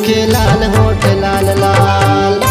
दिखे लाल होठ लाल लाल।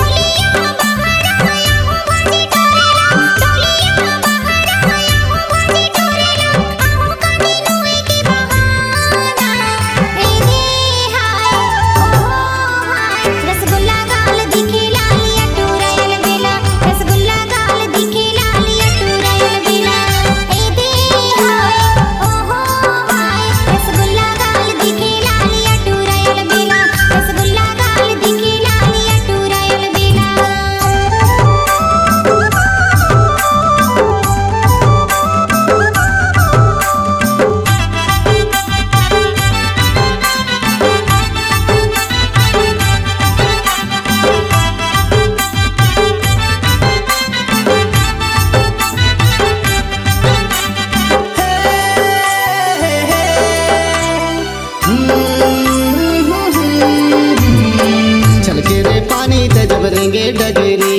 छलके रे पानी ते जब रेंगे डगेरी,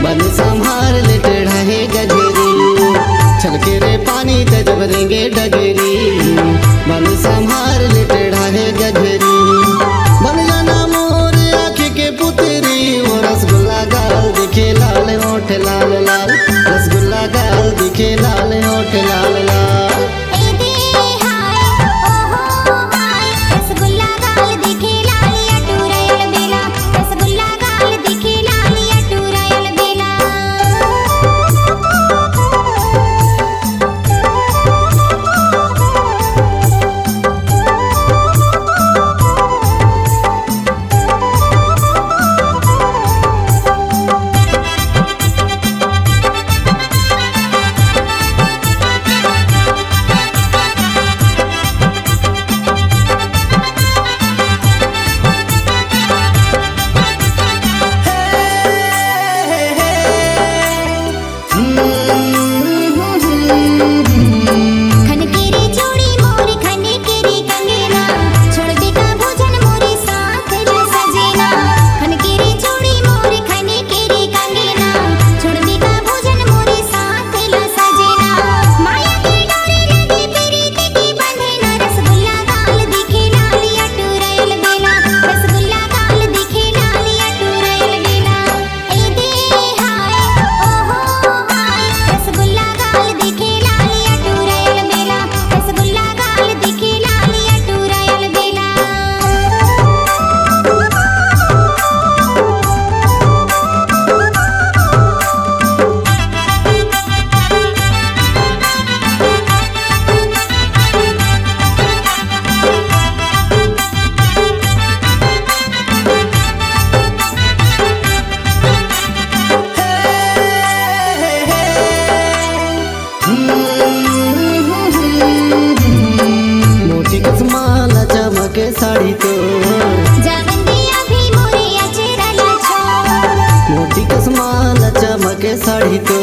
बन संभार ले टेढ़ा है गजेरी। छलके रे पानी ते जब रेंगे डगेरी, बन संभार ले टेढ़ा है गजेरी। बन जाना मोर आँख के पुतरी, वो रसगुल्ला गाल दिखे लाल होठ लाल लाल। रसगुल्ला गाल दिखे लाल होठ लाल लाल। मोटी कसमाला चमके साड़ी तो मोटी कसमाला चमके साड़ी तो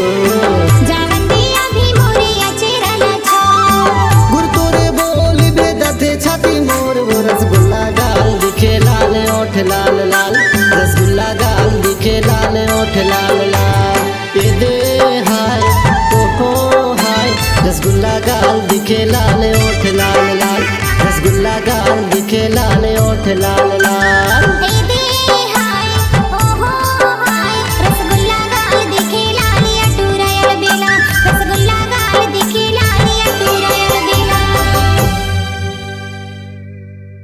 गुर तोरे बोली बेदा थे छाती मोर। वो रसगुल्ला गाल दिखे लाल होठ लाल लाल। रसगुल्ला गाल दिखे लाल होठ लाल लाल। ये दे हाय ओहो हाय, रसगुल्ला गाल दिखे लाल होठ लाल लाल। रसगुल्ला गाल दिखे लाल होठ लाल लाल।